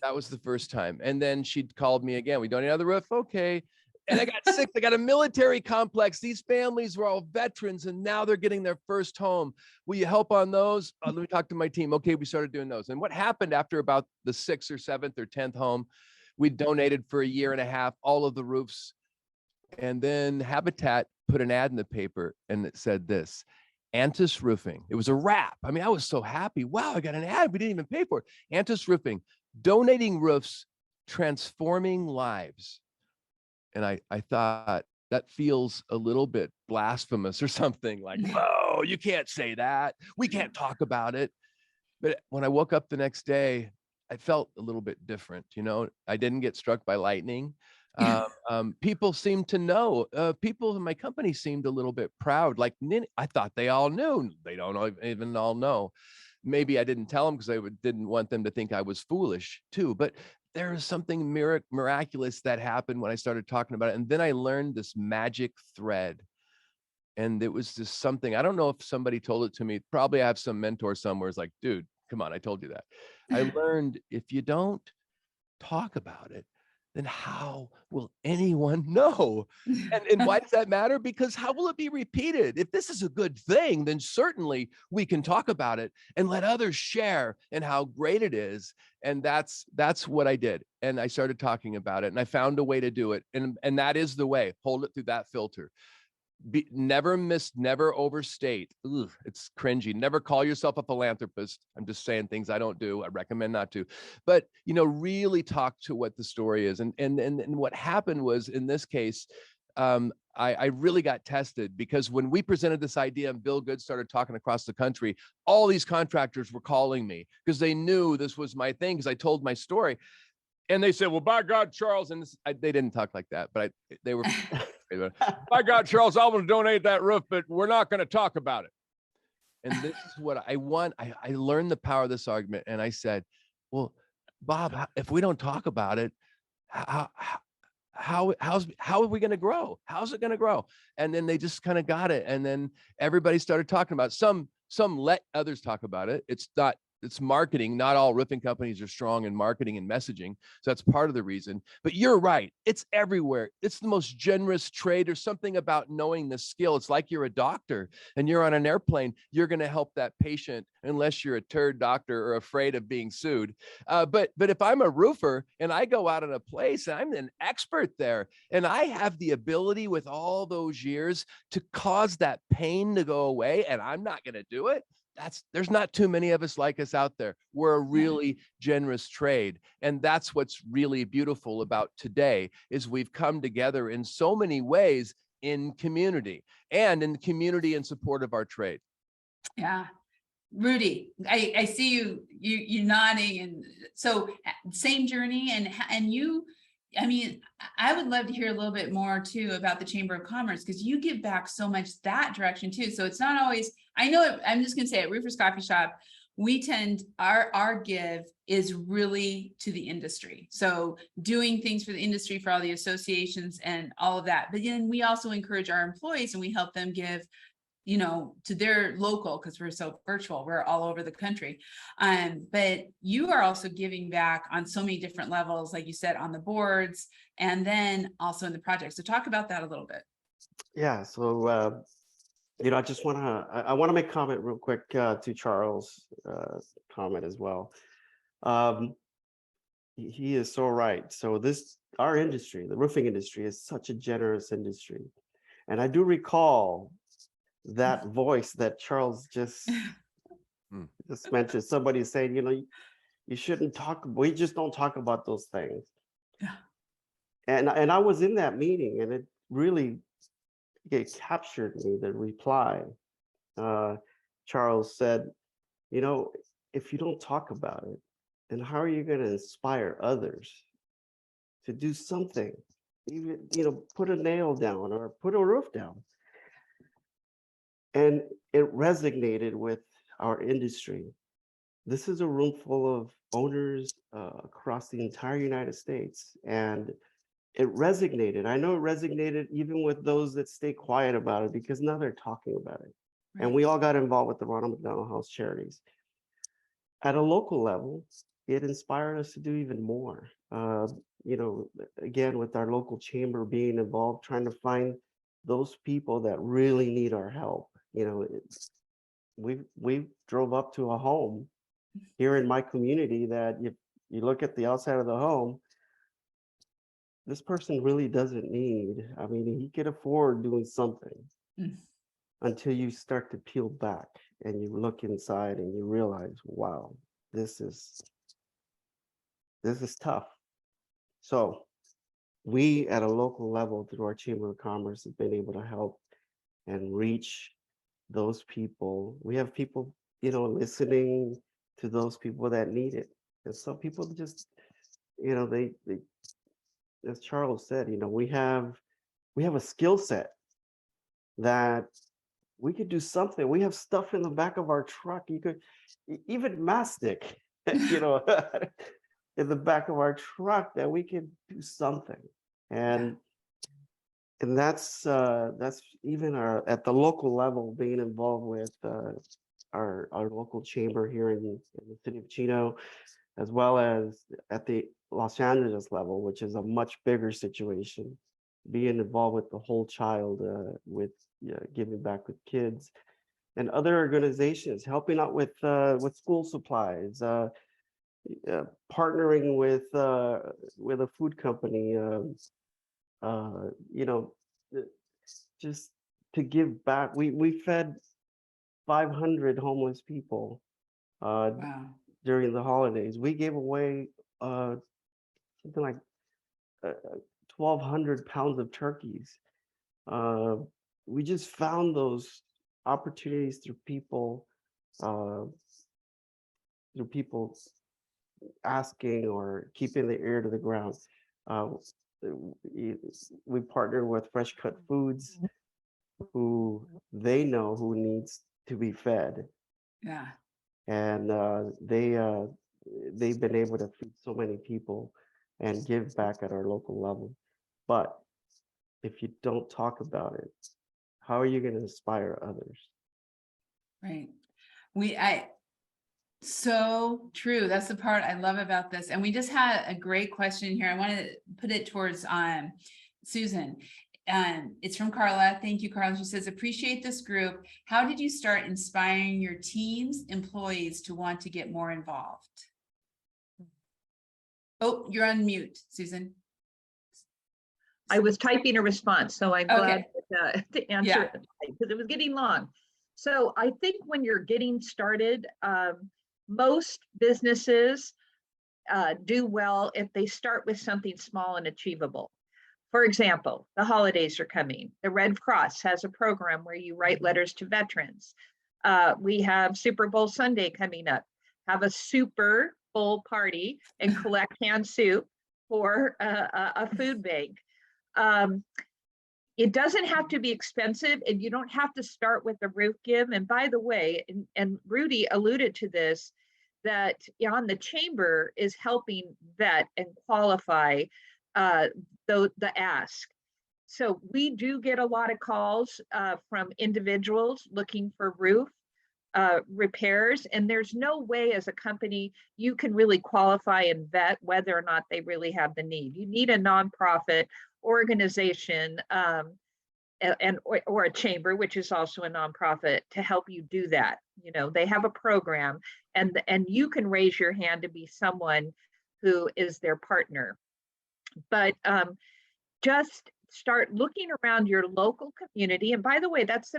C: That was the first time. And then she called me again. "We don't need another roof." "Okay." And I got sick. I got a military complex. These families were all veterans, and now they're getting their first home. "Will you help on those?" "Let me talk to my team." Okay, we started doing those. And what happened after about the 6th or 7th or 10th home, we donated for a year and a half, all of the roofs. And then Habitat put an ad in the paper, and it said this: Antis Roofing. It was a wrap. I mean, I was so happy. Wow, I got an ad. We didn't even pay for it. Antis Roofing, donating roofs, transforming lives. And I thought, that feels a little bit blasphemous or something, like, whoa, you can't say that. We can't talk about it. But when I woke up the next day, I felt a little bit different. I didn't get struck by lightning. People seemed to know. People in my company seemed a little bit proud. Like, I thought they all knew. They don't even all know. Maybe I didn't tell them because I didn't want them to think I was foolish too. But there was something miraculous that happened when I started talking about it. And then I learned this magic thread. And it was just something, I don't know if somebody told it to me. Probably I have some mentor somewhere. It's like, dude, come on, I told you that. I learned if you don't talk about it, then how will anyone know? And why does that matter? Because how will it be repeated? If this is a good thing, then certainly we can talk about it and let others share and how great it is. And that's what I did. And I started talking about it, and I found a way to do it. And that is the way. Hold it through that filter. Never never overstate. Ugh, it's cringy. Never call yourself a philanthropist. I'm just saying things I don't do. I recommend not to. But really talk to what the story is. And what happened was, in this case, I really got tested, because when we presented this idea and Bill Good started talking across the country, all these contractors were calling me because they knew this was my thing, because I told my story. And they said, well, by God, Charles, and they didn't talk like that, but they were, by God, Charles, I want to donate that roof, but we're not going to talk about it. And this is what I want. I learned the power of this argument. And I said, well, Bob, if we don't talk about it, how are we going to grow? How's it going to grow? And then they just kind of got it. And then everybody started talking about it. Some let others talk about it. It's marketing. Not all roofing companies are strong in marketing and messaging. So that's part of the reason. But you're right. It's everywhere. It's the most generous trade. There's something about knowing the skill. It's like you're a doctor and you're on an airplane. You're going to help that patient unless you're a turd doctor or afraid of being sued. But if I'm a roofer and I go out in a place, and I'm an expert there, and I have the ability with all those years to cause that pain to go away, and I'm not going to do it, there's not too many of us like us out there. We're a really generous trade. And that's what's really beautiful about today, is we've come together in so many ways in community in support of our trade.
A: Yeah. Rudy, I see you nodding. And so same journey, and you, I mean, I would love to hear a little bit more too about the Chamber of Commerce, because you give back so much that direction too. So it's not always, I know, I'm just going to say at Roofers Coffee Shop, we tend, our give is really to the industry. So doing things for the industry, for all the associations and all of that. But then we also encourage our employees, and we help them give to their local, because we're so virtual, we're all over the country. But you are also giving back on so many different levels, like you said, on the boards, and then also in the project. So talk about that a little bit.
D: Yeah. So, I just I want to make comment real quick to Charles' comment as well. He is so right. So our industry, the roofing industry, is such a generous industry. And I do recall that voice that Charles just mentioned, somebody saying, you shouldn't talk, we just don't talk about those things.
A: Yeah.
D: And I was in that meeting, and it captured me, the reply. Charles said, if you don't talk about it, then how are you going to inspire others to do something? Even, put a nail down or put a roof down. And it resonated with our industry. This is a room full of owners across the entire United States, and it resonated. I know it resonated even with those that stay quiet about it, because now they're talking about it. Right. And we all got involved with the Ronald McDonald House Charities. At a local level, it inspired us to do even more. Again, with our local chamber being involved, trying to find those people that really need our help. We drove up to a home here in my community that you look at the outside of the home, this person really doesn't need. I mean, he could afford doing something until you start to peel back and you look inside and you realize, wow, this is tough. So we at a local level through our Chamber of Commerce have been able to help and reach those people. We have people, listening to those people that need it. And some people just, they as Charles said, we have a skill set that we could do something. We have stuff in the back of our truck. You could even mastic, in the back of our truck that we could do something. And that's even at the local level, being involved with our local chamber here in the city of Chino, as well as at the Los Angeles level, which is a much bigger situation, being involved with the whole child, with giving back with kids and other organizations, helping out with school supplies, partnering with a food company, you know, just to give back. We fed 500 homeless people
A: Wow.
D: during the holidays. We gave away something like 1,200 pounds of turkeys. Uh, we just found those opportunities uh, through people asking or keeping the ear to the ground. Uh, we partnered with Fresh Cut Foods, who they know who needs to be fed,
A: Yeah.
D: and they've been able to feed so many people and give back at our local level. But if you don't talk about it, how are you going to inspire others?
A: Right. So true. That's the part I love about this. And we just had a great question here. I want to put it towards Susan. It's from Carla. Thank you, Carla. She says, appreciate this group. How did you start inspiring your team's employees to want to get more involved? Oh, you're on mute, Susan.
B: I was typing a response, so I'm glad to answer it because it was getting long. So I think when you're getting started, most businesses do well if they start with something small and achievable. For example, the holidays are coming. The Red Cross has a program where you write letters to veterans. We have Super Bowl Sunday coming up. Have a Super Bowl party and collect canned soup for a food bank. It doesn't have to be expensive, and you don't have to start with a roof give. And by the way, and Rudy alluded to this, that on the chamber is helping vet and qualify the ask. So we do get a lot of calls from individuals looking for roof repairs, and there's no way as a company you can really qualify and vet whether or not they really have the need. You need a nonprofit organization or a chamber, which is also a nonprofit, to help you do that. You know, they have a program, and you can raise your hand to be someone who is their partner. But just start looking around your local community. And by the way, that's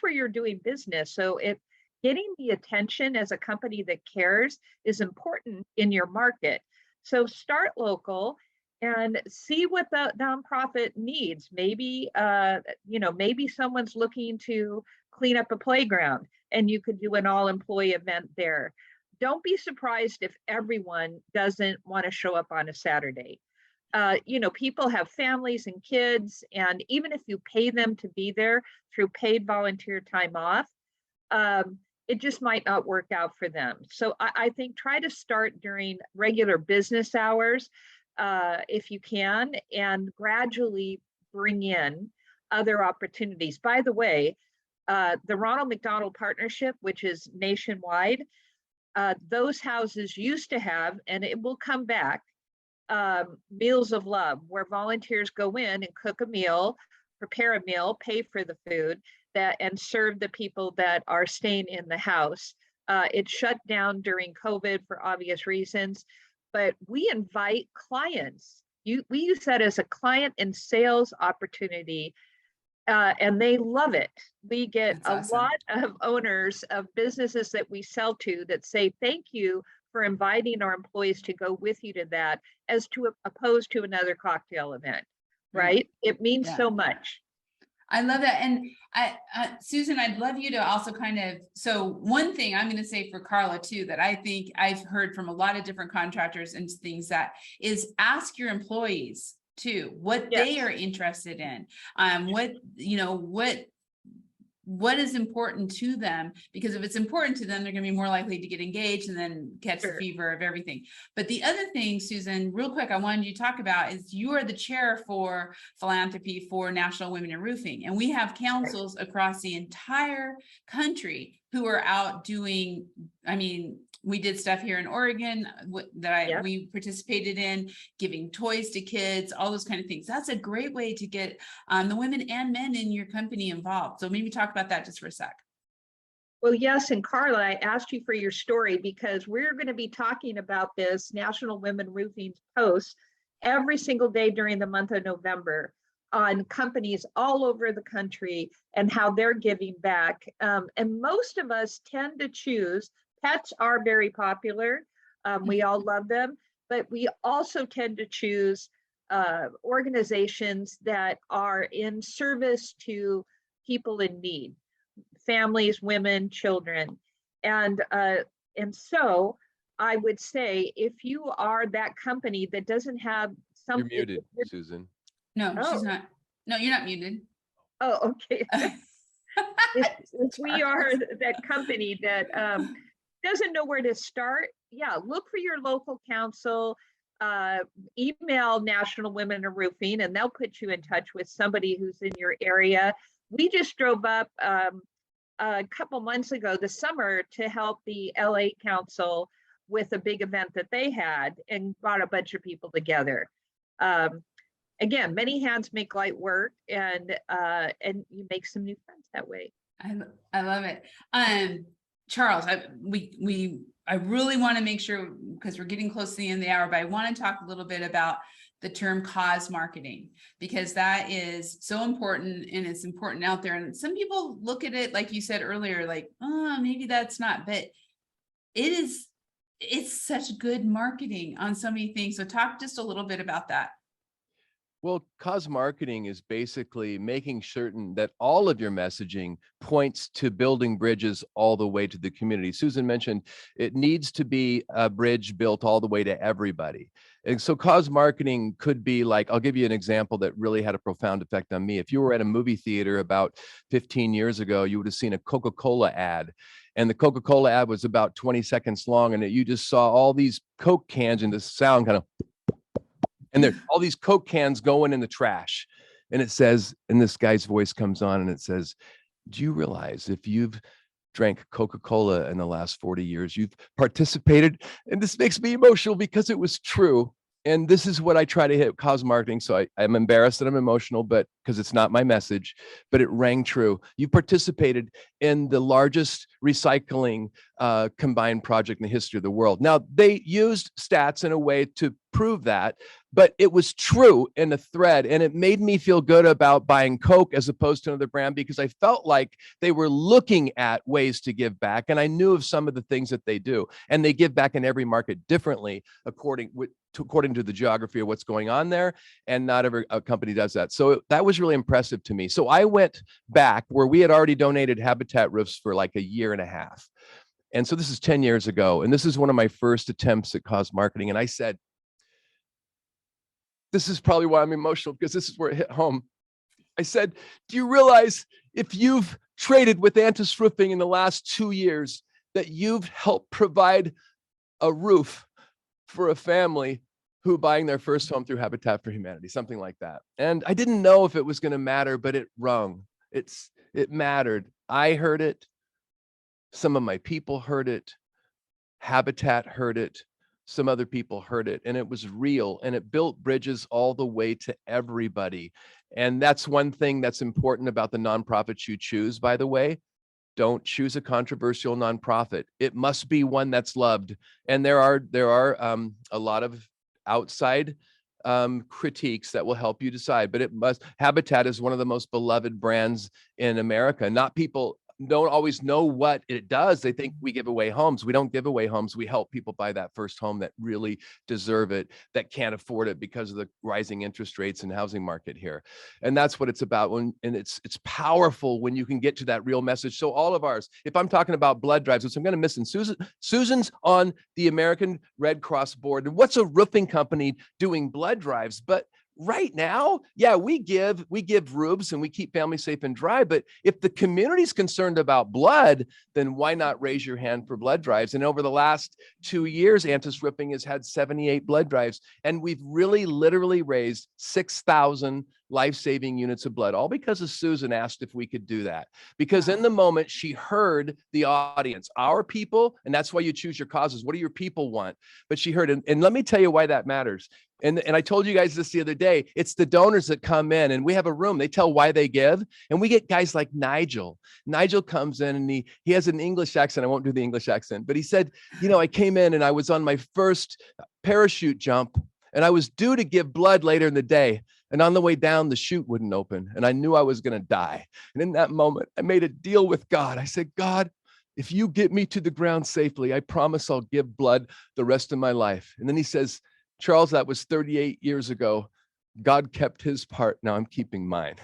B: where you're doing business. So if getting the attention as a company that cares is important in your market. So start local and see what the nonprofit needs. Maybe, maybe someone's looking to clean up a playground and you could do an all-employee event there. Don't be surprised if everyone doesn't want to show up on a Saturday. People have families and kids, and even if you pay them to be there through paid volunteer time off, it just might not work out for them. So I think try to start during regular business hours if you can, and gradually bring in other opportunities. By the way, the Ronald McDonald Partnership, which is nationwide, those houses used to have, and it will come back, meals of love, where volunteers go in and cook a meal, prepare a meal, pay for the food, and serve the people that are staying in the house. It shut down during COVID for obvious reasons, but we invite clients. We use that as a client and sales opportunity, and they love it. We get That's awesome. Lot of owners of businesses that we sell to that say, thank you for inviting our employees to go with you to that, as to opposed to another cocktail event, right? It means so much.
A: I love that. And Susan, I'd love you to also so one thing I'm going to say for Carla too, that I think I've heard from a lot of different contractors and things, that is ask your employees too, what they are interested in, what is important to them, because if it's important to them, they're going to be more likely to get engaged and then catch the fever of everything. But the other thing, Susan, real quick, I wanted you to talk about is you are the chair for philanthropy for National Women in Roofing. And we have councils across the entire country who are out doing, we did stuff here in Oregon that
B: Yeah.
A: we participated in, giving toys to kids, all those kind of things. That's a great way to get the women and men in your company involved. So maybe talk about that just for a sec.
B: Well, yes, and Carla, I asked you for your story because we're going to be talking about this National Women Roofing post every single day during the month of November on companies all over the country and how they're giving back. And most of us tend to choose, pets are very popular. We all love them, but we also tend to choose organizations that are in service to people in need. Families, women, children. And so I would say if you are that company that doesn't have some.
C: You're muted, Susan.
A: No, she's
B: Oh.
A: not. No, you're not muted.
B: Oh, okay. If we are that company that doesn't know where to start, yeah, look for your local council, email National Women in Roofing, and they'll put you in touch with somebody who's in your area. We just drove up a couple months ago this summer to help the LA Council with a big event that they had and brought a bunch of people together. Again, many hands make light work, and you make some new friends that way.
A: I love it. Charles, I really want to make sure, because we're getting close to the end of the hour, but I want to talk a little bit about the term cause marketing, because that is so important and it's important out there. And some people look at it, like you said earlier, like, oh, maybe that's not, but it's such good marketing on so many things. So talk just a little bit about that.
C: Well, cause marketing is basically making certain that all of your messaging points to building bridges all the way to the community. Susan mentioned it needs to be a bridge built all the way to everybody. And so cause marketing could be like, I'll give you an example that really had a profound effect on me. If you were at a movie theater about 15 years ago, you would have seen a Coca-Cola ad. And the Coca-Cola ad was about 20 seconds long. And you just saw all these Coke cans and the sound kind of, and there's all these Coke cans going in the trash. And it says, and this guy's voice comes on and it says, do you realize if you've drank Coca-Cola in the last 40 years, you've participated? And this makes me emotional because it was true. And this is what I try to hit cause marketing. So I'm embarrassed that I'm emotional, but because it's not my message, but it rang true. You participated in the largest recycling combined project in the history of the world. Now, they used stats in a way to prove that, but it was true in a thread. And it made me feel good about buying Coke as opposed to another brand, because I felt like they were looking at ways to give back. And I knew of some of the things that they do. And they give back in every market differently, according to the geography of what's going on there. And not every company does that. So that was really impressive to me. So I went back where we had already donated habitat roofs for like a year and a half. And so this is 10 years ago. And this is one of my first attempts at cause marketing. And I said, this is probably why I'm emotional, because this is where it hit home. I said, do you realize if you've traded with Antis Roofing in the last 2 years, that you've helped provide a roof for a family who buying their first home through Habitat for Humanity, something like that. And I didn't know if it was going to matter, but it rung. It mattered. I heard it. Some of my people heard it. Habitat heard it. Some other people heard it, and it was real, and it built bridges all the way to everybody. And that's one thing that's important about the nonprofits you choose, by the way. Don't choose a controversial nonprofit. It must be one that's loved. And there are a lot of outside critiques that will help you decide, but Habitat is one of the most beloved brands in America. Not people don't always know what it does. They think we give away homes. We don't give away homes. We help people buy that first home that really deserve it, that can't afford it because of the rising interest rates and housing market here. And that's what it's about. And it's powerful when you can get to that real message. So all of ours, if I'm talking about blood drives, which I'm going to miss, and Susan's on the American Red Cross board. And what's a roofing company doing blood drives? But right now, yeah, we give roofs and we keep families safe and dry. But if the community's concerned about blood, then why not raise your hand for blood drives? And over the last 2 years, Antis Roofing has had 78 blood drives, and we've really literally raised $6,000 life-saving units of blood, all because of Susan asked if we could do that. Because in the moment, she heard the audience, our people, and that's why you choose your causes. What do your people want? But she heard, and let me tell you why that matters. And I told you guys this the other day, it's the donors that come in and we have a room, they tell why they give. And we get guys like Nigel. Nigel comes in and he has an English accent. I won't do the English accent, but he said, I came in and I was on my first parachute jump and I was due to give blood later in the day. And on the way down, the chute wouldn't open. And I knew I was going to die. And in that moment, I made a deal with God. I said, God, if you get me to the ground safely, I promise I'll give blood the rest of my life. And then he says, Charles, that was 38 years ago. God kept his part. Now I'm keeping mine.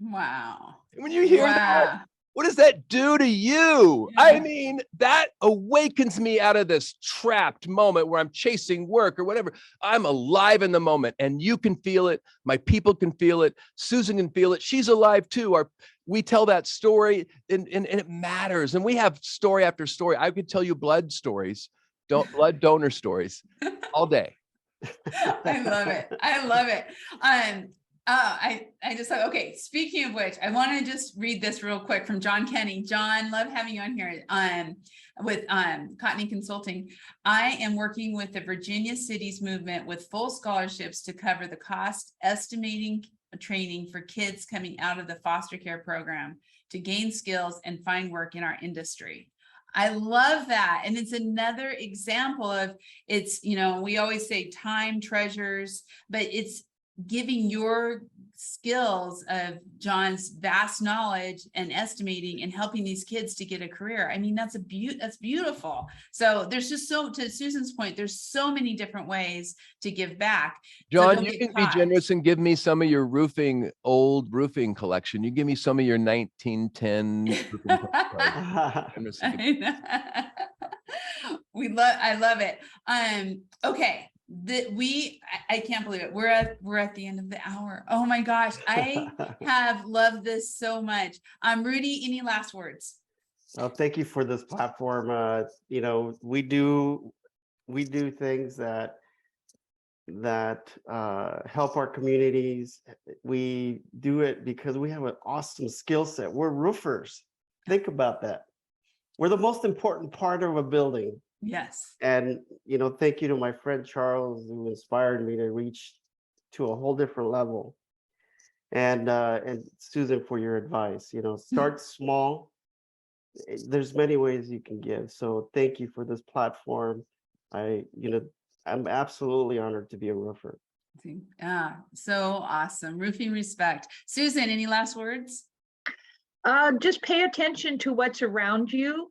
A: Wow.
C: And when you hear that, what does that do to you?
A: Yeah.
C: I mean, that awakens me out of this trapped moment where I'm chasing work or whatever. I'm alive in the moment and you can feel it. My people can feel it. Susan can feel it. She's alive too. We tell that story and it matters. And we have story after story. I could tell you blood stories, blood donor stories all day.
A: I love it. I love it. I just thought, okay, speaking of which, I want to just read this real quick from John Kenny. John, love having you on here with Cottony Consulting. I am working with the Virginia Cities movement with full scholarships to cover the cost estimating training for kids coming out of the foster care program to gain skills and find work in our industry. I love that. And it's another example of we always say time treasures, but it's giving your skills of John's vast knowledge and estimating and helping these kids to get a career. I mean, that's beautiful. So there's just to Susan's point, there's so many different ways to give back.
C: John, you can be generous and give me some of your old roofing collection. You give me some of your 1910 roofing collection.
A: I love it. Okay. I can't believe it. We're at the end of the hour. Oh my gosh. I have loved this so much. Rudy, any last words?
D: Thank you for this platform. We do things that help our communities. We do it because we have an awesome skill set. We're roofers. Think about that. We're the most important part of a building.
A: Yes.
D: And, thank you to my friend Charles, who inspired me to reach to a whole different level. And Susan, for your advice, start small. There's many ways you can give. So thank you for this platform. I'm absolutely honored to be a roofer.
A: So awesome. Roofing respect. Susan, any last words?
B: Just pay attention to what's around you.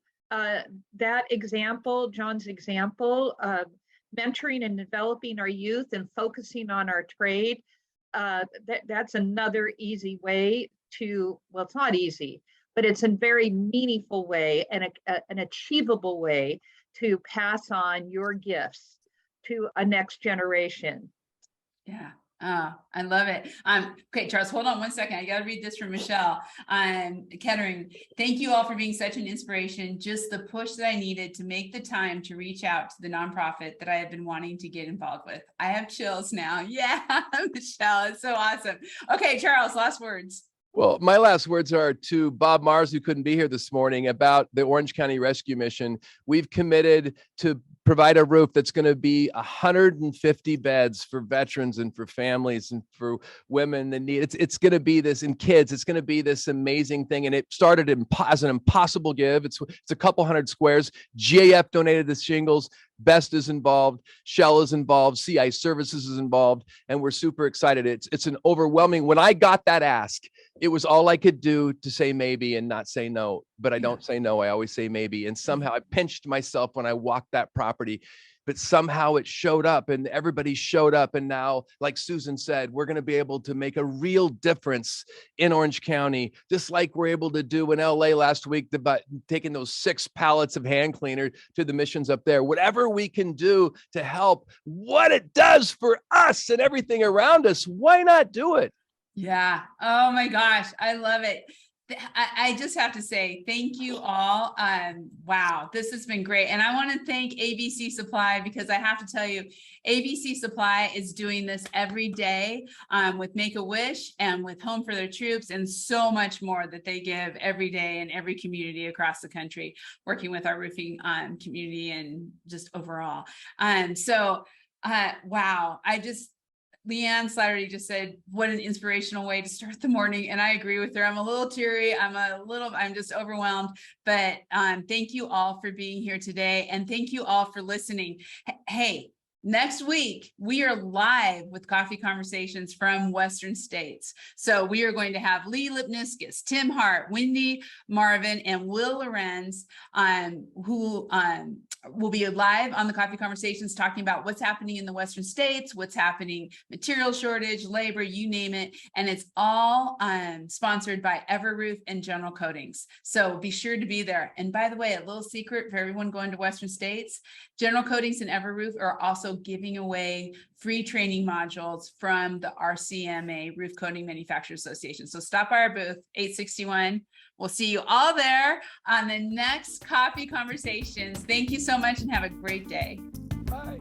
B: That example, John's example, mentoring and developing our youth and focusing on our trade, that's another easy way it's not easy, but it's a very meaningful way and an achievable way to pass on your gifts to a next generation.
A: Yeah. I love it. Okay, Charles, hold on 1 second. I got to read this from Michelle Kettering. Thank you all for being such an inspiration. Just the push that I needed to make the time to reach out to the nonprofit that I have been wanting to get involved with. I have chills now. Yeah, Michelle, it's so awesome. Okay, Charles, last words.
C: Well, my last words are to Bob Mars, who couldn't be here this morning, about the Orange County Rescue Mission. We've committed to provide a roof that's going to be 150 beds for veterans and for families and for women that need. It's going to be this, and kids. It's going to be this amazing thing. And it started as an impossible give. It's a couple hundred squares. GAF donated the shingles. Best is involved, Shell is involved, CI Services is involved, and we're super excited. It's an overwhelming. When I got that ask, it was all I could do to say maybe and not say no. But I don't say no. I always say maybe. And somehow I pinched myself when I walked that property. But somehow it showed up and everybody showed up. And now, like Susan said, we're going to be able to make a real difference in Orange County, just like we're able to do in LA last week, about taking those 6 pallets of hand cleaner to the missions up there. Whatever we can do to help what it does for us and everything around us, why not do it?
A: Yeah. Oh my gosh. I love it. I just have to say, thank you all. Wow, this has been great. And I want to thank ABC Supply, because I have to tell you, ABC Supply is doing this every day with Make-A-Wish and with Home for Their Troops, and so much more that they give every day in every community across the country, working with our roofing community and just overall. Wow, Leanne Slattery just said, what an inspirational way to start the morning. And I agree with her. I'm a little teary. I'm just overwhelmed, but thank you all for being here today. And thank you all for listening. Hey, next week, we are live with Coffee Conversations from Western States. So we are going to have Lee Lipniscus, Tim Hart, Wendy Marvin, and Will Lorenz, who will be live on the Coffee Conversations talking about what's happening in the Western States, what's happening, material shortage, labor, you name it. And it's all sponsored by Everroof and General Coatings. So be sure to be there. And by the way, a little secret for everyone going to Western States, General Coatings and Everroof are also giving away free training modules from the RCMA, Roof Coating Manufacturers Association. So stop by our booth, 861. We'll see you all there on the next Coffee Conversations. Thank you so much and have a great day.
C: Bye.